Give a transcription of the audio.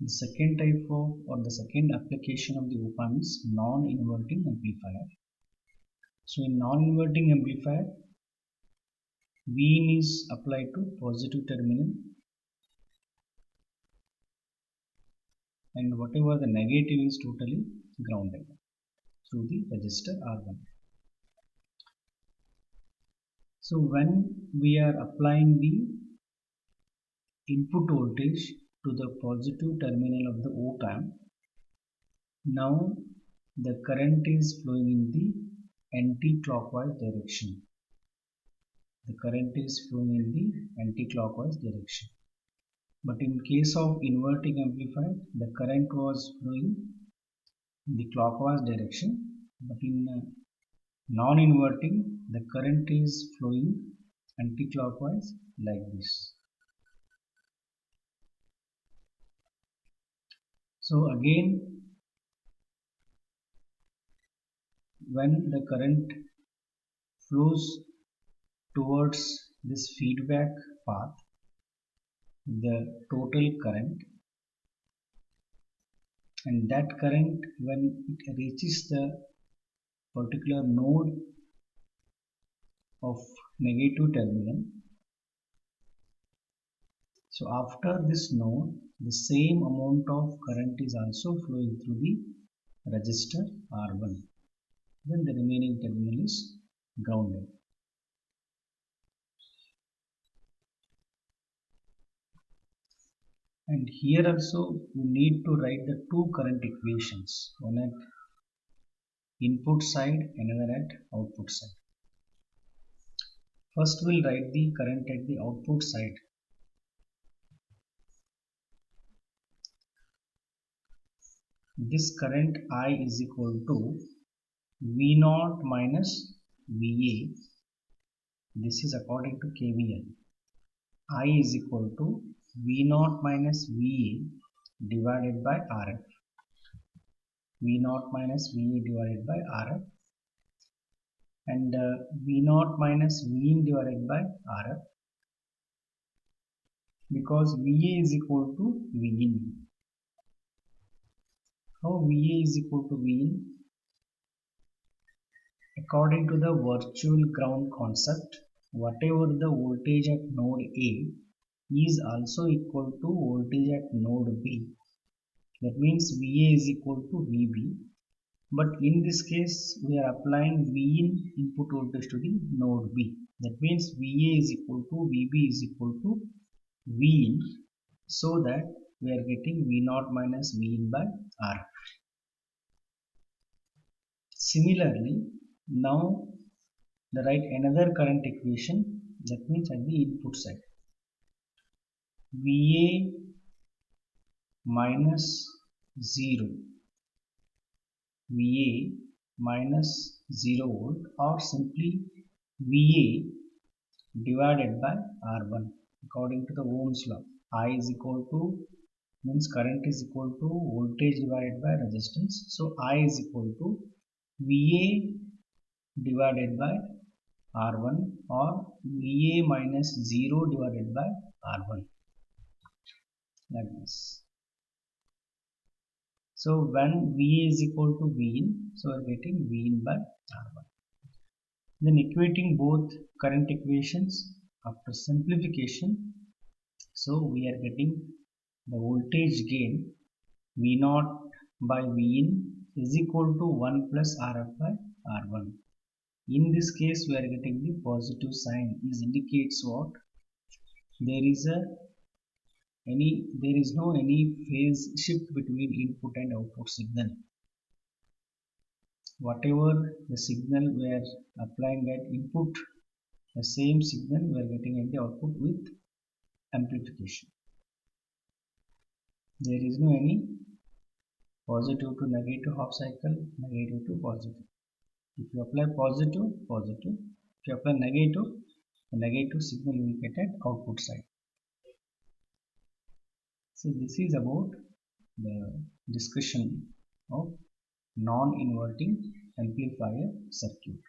The second type of or the second application of the op-amp is non-inverting amplifier. So in non-inverting amplifier, Vin is applied to positive terminal and whatever the negative is totally grounded through the resistor R1. So when we are applying the input voltage to the positive terminal of the op-amp, now the current is flowing in the anti-clockwise direction. The current is flowing in the anti-clockwise direction. But in case of inverting amplifier, the current was flowing in the clockwise direction. But in non-inverting, the current is flowing anti-clockwise like this. So again, when the current flows towards this feedback path, the total current, and that current when it reaches the particular node of negative terminal, so after this node the same amount of current is also flowing through the resistor R1, then the remaining terminal is grounded. And here also we need to write the two current equations, one at input side, another at output side. First we'll write the current at the output side. This current I is equal to V0 minus VA. This is according to KVL. I is equal to V0 minus VA divided by RF. V0 minus VA divided by RF, and V0 minus Vin divided by RF, because VA is equal to Vin. How VA is equal to Vin? According to the virtual ground concept, whatever the voltage at node A is also equal to voltage at node B. That means VA is equal to VB. But in this case, we are applying Vin input voltage to the node B. That means VA is equal to VB is equal to Vin, so that we are getting V0 minus Vin by R. Similarly, now write another current equation, that means at the input side. VA minus 0, VA minus 0 volt, or simply VA divided by R1 according to the Ohm's law. I is equal to, means current is equal to voltage divided by resistance. So I is equal to VA divided by R1 or VA minus 0 divided by R1, like this. So when VA is equal to Vin, so we are getting Vin by R1. Then equating both current equations after simplification, so we are getting the voltage gain V0 by Vin is equal to 1 plus RF by R1. In this case, we are getting the positive sign. This indicates what? There is no any phase shift between input and output signal. Whatever the signal we are applying at input, the same signal we are getting at the output with amplification. There is no any positive to negative half cycle, negative to positive. If you apply positive, positive. If you apply negative, the negative signal will get at output side. So this is about the discussion of non-inverting amplifier circuit.